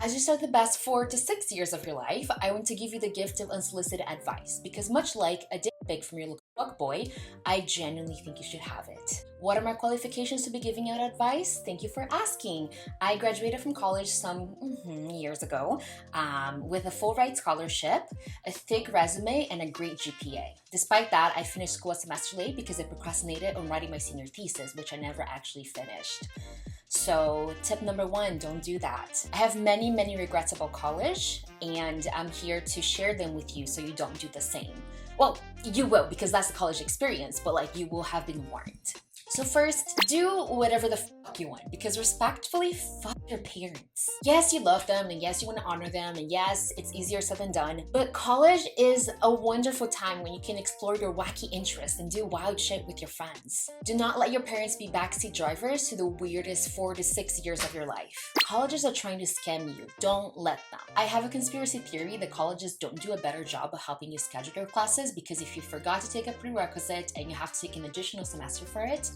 As you start the best 4 to 6 years of your life, I want to give you the gift of unsolicited advice because, much like a dick pic from your local fuck boy, I genuinely think you should have it. What are my qualifications to be giving out advice? Thank you for asking. I graduated from college some years ago with a full ride scholarship, a thick resume, and a great GPA. Despite that, I finished school a semester late because I procrastinated on writing my senior thesis, which I never actually finished. So tip number one, don't do that. I have many regrets about college, and I'm here to share them with you so you don't do the same. Well, you will, because that's the college experience, but like, you will have been warned. So first, do whatever the fuck you want, because respectfully, fuck your parents. Yes, you love them, and yes, you want to honor them, and yes, it's easier said than done, but college is a wonderful time when you can explore your wacky interests and do wild shit with your friends. Do not let your parents be backseat drivers to the weirdest 4 to 6 years of your life. Colleges are trying to scam you. Don't let them. I have a conspiracy theory that colleges don't do a better job of helping you schedule your classes, because if you forgot to take a prerequisite and you have to take an additional semester for it,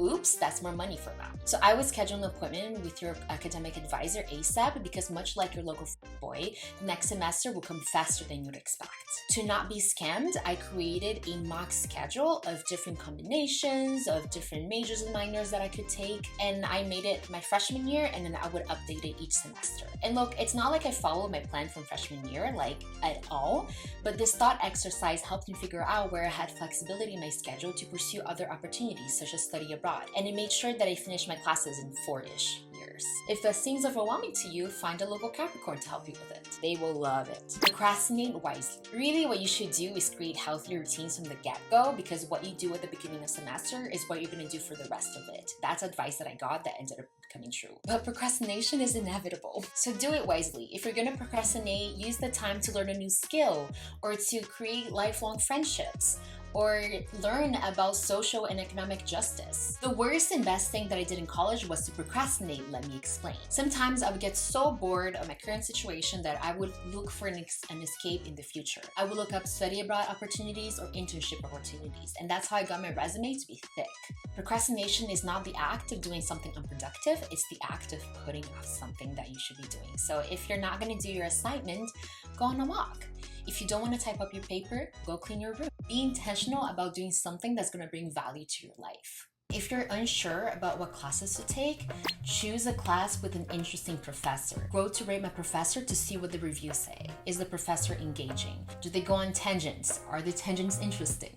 oops, that's more money for them. So I would schedule an appointment with your academic advisor ASAP, because much like your local boy, the next semester will come faster than you'd expect. To not be scammed, I created a mock schedule of different combinations of different majors and minors that I could take, and I made it my freshman year, and then I would update it each semester. And look, it's not like I followed my plan from freshman year, like at all, but this thought exercise helped me figure out where I had flexibility in my schedule to pursue other opportunities, such as study abroad, and it made sure that I finished my classes in 4-ish years. If that seems overwhelming to you, find a local Capricorn to help you with it. They will love it. Procrastinate wisely. Really, what you should do is create healthy routines from the get-go, because what you do at the beginning of semester is what you're going to do for the rest of it. That's advice that I got that ended up becoming true. But procrastination is inevitable, so do it wisely. If you're going to procrastinate, use the time to learn a new skill, or to create lifelong friendships, or learn about social and economic justice. The worst and best thing that I did in college was to procrastinate, let me explain. Sometimes I would get so bored of my current situation that I would look for an escape in the future. I would look up study abroad opportunities or internship opportunities, and that's how I got my resume to be thick. Procrastination is not the act of doing something unproductive, it's the act of putting off something that you should be doing. So if you're not going to do your assignment, go on a walk. If you don't want to type up your paper, go clean your room. Be intentional about doing something that's going to bring value to your life. If you're unsure about what classes to take, choose a class with an interesting professor. Go to rate my professor to see what the reviews say. Is the professor engaging? Do they go on tangents? Are the tangents interesting?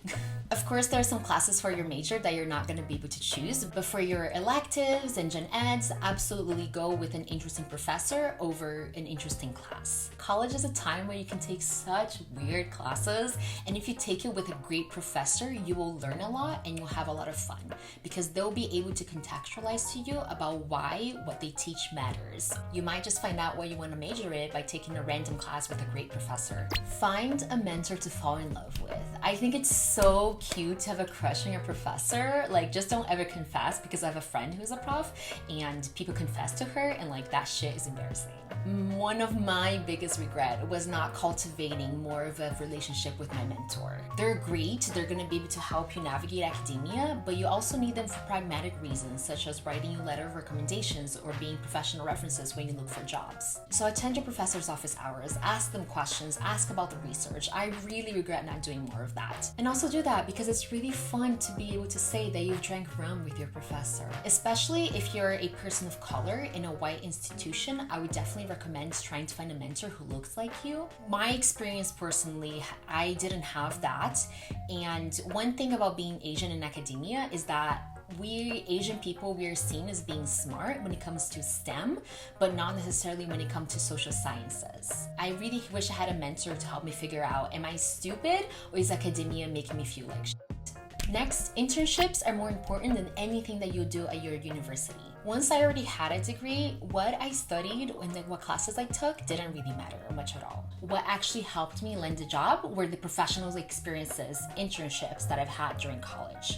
Of course, there are some classes for your major that you're not going to be able to choose, but for your electives and gen eds, absolutely go with an interesting professor over an interesting class. College is a time where you can take such weird classes, and if you take it with a great professor, you will learn a lot and you'll have a lot of fun, because they'll be able to contextualize to you about why what they teach matters. You might just find out what you want to major in by taking a random class with a great professor. Find a mentor to fall in love with. I think it's so cute to have a crush on your professor. Like, just don't ever confess, because I have a friend who's a prof and people confess to her, and like, that shit is embarrassing. One of my biggest regret was not cultivating more of a relationship with my mentor. They're great, they're gonna be able to help you navigate academia, but you also need them for pragmatic reasons, such as writing you a letter of recommendations or being professional references when you look for jobs. So attend your professor's office hours, ask them questions, ask about the research. I really regret not doing more of that. And also do that because it's really fun to be able to say that you've drank rum with your professor. Especially if you're a person of color in a white institution, I would definitely recommend trying to find a mentor who looks like you. My experience personally, I didn't have that. And one thing about being Asian in academia is that we Asian people, we are seen as being smart when it comes to STEM, but not necessarily when it comes to social sciences. I really wish I had a mentor to help me figure out, am I stupid or is academia making me feel like shit? Next, internships are more important than anything that you do at your university. Once I already had a degree, what I studied and what classes I took didn't really matter much at all. What actually helped me land a job were the professional experiences, internships that I've had during college.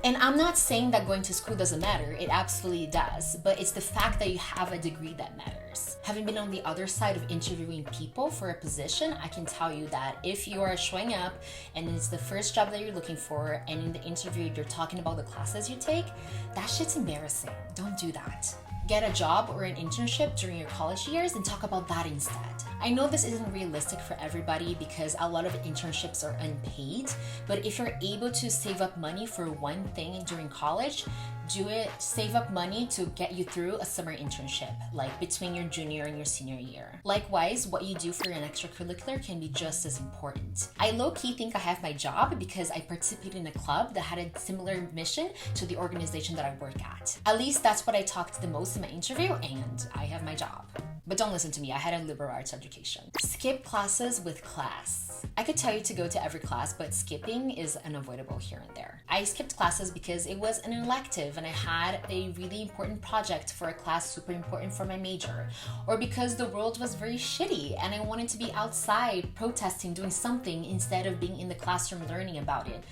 And I'm not saying that going to school doesn't matter, it absolutely does, but it's the fact that you have a degree that matters. Having been on the other side of interviewing people for a position, I can tell you that if you are showing up and it's the first job that you're looking for, and in the interview you're talking about the classes you take, that shit's embarrassing. Don't do that. Get a job or an internship during your college years and talk about that instead. I know this isn't realistic for everybody because a lot of internships are unpaid, but if you're able to save up money for one thing during college, do it. Save up money to get you through a summer internship, like between your junior and your senior year. Likewise, what you do for an extracurricular can be just as important. I low-key think I have my job because I participated in a club that had a similar mission to the organization that I work at. At least that's what I talked the most in my interview, and I have my job. But don't listen to me, I had a liberal arts education. Skip classes with class. I could tell you to go to every class, but skipping is unavoidable here and there. I skipped classes because it was an elective and I had a really important project for a class super important for my major, or because the world was very shitty and I wanted to be outside protesting, doing something instead of being in the classroom learning about it.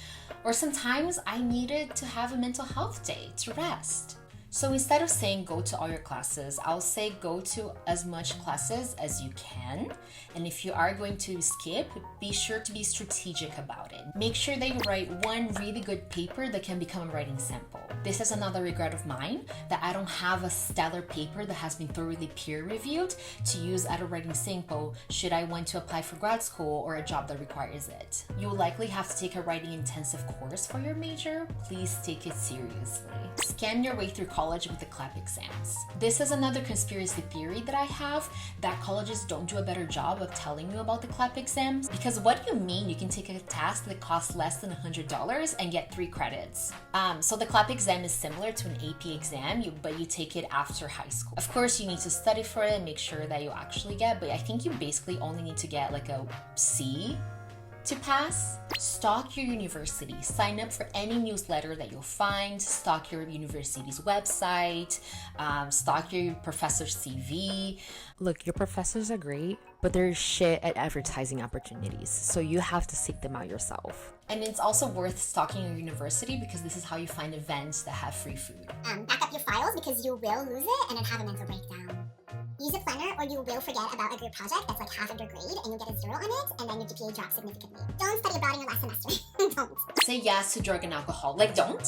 Or sometimes I needed to have a mental health day to rest. So instead of saying go to all your classes, I'll say go to as much classes as you can. And if you are going to skip, be sure to be strategic about it. Make sure that you write one really good paper that can become a writing sample. This is another regret of mine, that I don't have a stellar paper that has been thoroughly peer-reviewed to use as a writing sample should I want to apply for grad school or a job that requires it. You'll likely have to take a writing intensive course for your major. Please take it seriously. Scan your way through college with the CLAP exams. This is another conspiracy theory that I have, that colleges don't do a better job of telling you about the CLAP exams. Because what do you mean you can take a task that costs less than $100 and get 3 credits? So the CLAP exam is similar to an AP exam, but you take it after high school. Of course, you need to study for it and make sure that you actually get, but I think you basically only need to get like a C to pass. Stalk your university. Sign up for any newsletter that you'll find. Stalk your university's website. Stalk your professor's CV. Look, your professors are great, but they're shit at advertising opportunities, so you have to seek them out yourself. And it's also worth stalking your university because this is how you find events that have free food. Back up your files because you will lose it and then have a mental breakdown. Use a planner or you will forget about a group project that's like half of your grade and you'll get a 0 on it and then your GPA drops significantly. Don't study abroad in your last semester. Don't. Say yes to drug and alcohol. Like, don't.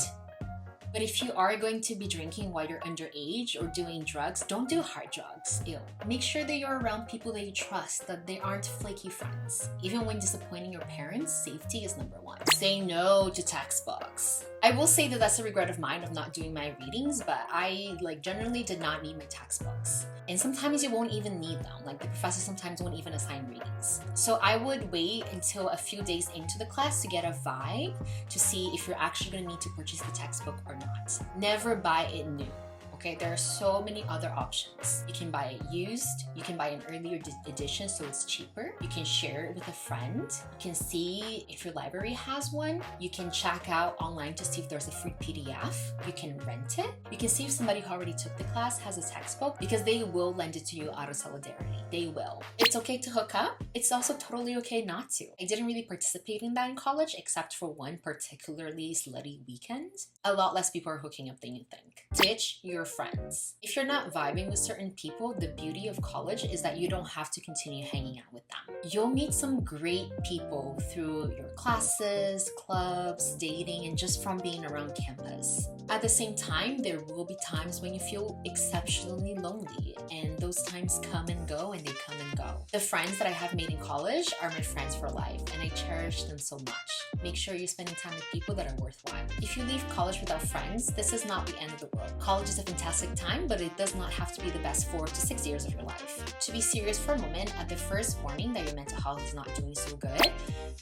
But if you are going to be drinking while you're underage or doing drugs, don't do hard drugs. Ew. Make sure that you're around people that you trust, that they aren't flaky friends. Even when disappointing your parents, safety is number 1. Say no to textbooks. I will say that that's a regret of mine of not doing my readings, but I generally did not need my textbooks. And sometimes you won't even need them. Like, the professor sometimes won't even assign readings. So I would wait until a few days into the class to get a vibe to see if you're actually going to need to purchase the textbook or not. Never buy it new. Okay, there are so many other options. You can buy it used, you can buy an earlier edition so it's cheaper, you can share it with a friend, you can see if your library has one, you can check out online to see if there's a free PDF, you can rent it, you can see if somebody who already took the class has a textbook because they will lend it to you out of solidarity. They will. It's okay to hook up, it's also totally okay not to. I didn't really participate in that in college except for one particularly slutty weekend. A lot less people are hooking up than you think. Ditch your friends. If you're not vibing with certain people, the beauty of college is that you don't have to continue hanging out with them. You'll meet some great people through your classes, clubs, dating, and just from being around campus. At the same time, there will be times when you feel exceptionally lonely, and those times come and go, and they come and go. The friends that I have made in college are my friends for life, and I cherish them so much. Make sure you're spending time with people that are worthwhile. If you leave college without friends, this is not the end of the world. College is a fantastic time, but it does not have to be the best 4 to 6 years of your life. To be serious for a moment, at the first warning that your mental health is not doing so good,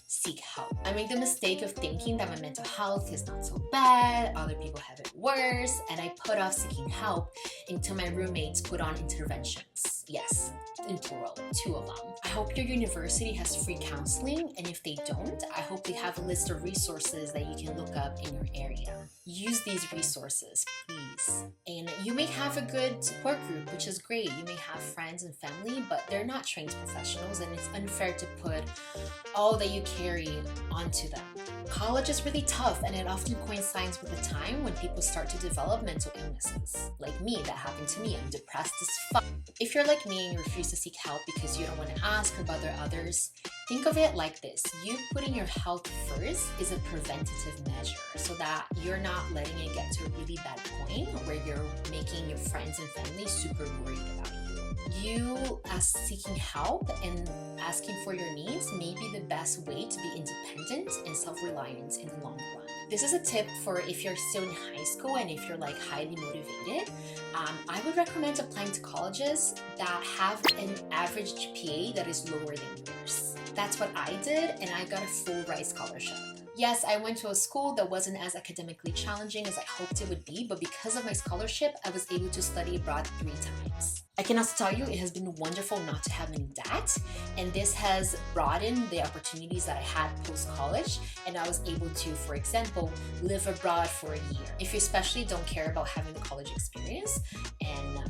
seek help. I made the mistake of thinking that my mental health is not so bad, other people have it worse, and I put off seeking help until my roommates put on interventions. Yes, in plural, 2 of them. I hope your university has free counseling, and if they don't, I hope they have a list of resources that you can look up in your area. Use these resources, please. And you may have a good support group, which is great. You may have friends and family, but they're not trained professionals, and it's unfair to put all that you carry onto them. College is really tough, and it often coincides with a time when people start to develop mental illnesses. Like me, that happened to me. I'm depressed as fuck. If you're like me and you refuse to seek help because you don't want to ask or bother others, Think of it like this. You putting your health first is a preventative measure so that you're not letting it get to a really bad point where you're making your friends and family super worried about you. You seeking help and asking for your needs may be the best way to be independent and self-reliant in the long run. This is a tip for if you're still in high school and if you're like highly motivated. I would recommend applying to colleges that have an average GPA that is lower than yours. That's what I did, and I got a full ride scholarship. Yes, I went to a school that wasn't as academically challenging as I hoped it would be, but because of my scholarship, I was able to study abroad 3 times. I can also tell you it has been wonderful not to have any debt, and this has broadened the opportunities that I had post-college, and I was able to, for example, live abroad for a year. If you especially don't care about having the college experience and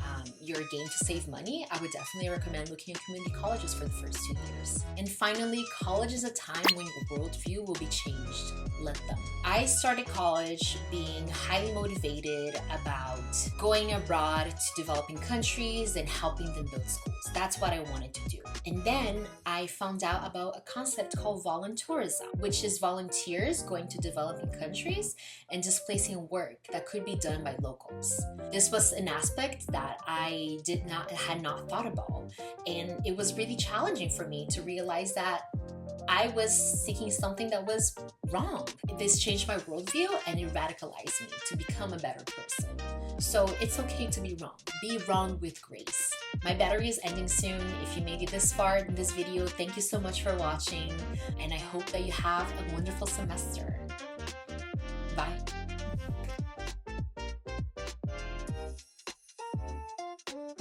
you're a game to save money, I would definitely recommend looking at community colleges for the first 2 years. And finally, college is a time when your worldview will be changed. Let them. I started college being highly motivated about going abroad to developing countries and helping them build schools. That's what I wanted to do. And then I found out about a concept called voluntourism, which is volunteers going to developing countries and displacing work that could be done by locals. This was an aspect that I had not thought about, and it was really challenging for me to realize that I was seeking something that was wrong. This changed my worldview and it radicalized me to become a better person. So it's okay to be wrong. Be wrong with grace. My battery is ending soon. If you made it this far in this video, thank you so much for watching, and I hope that you have a wonderful semester.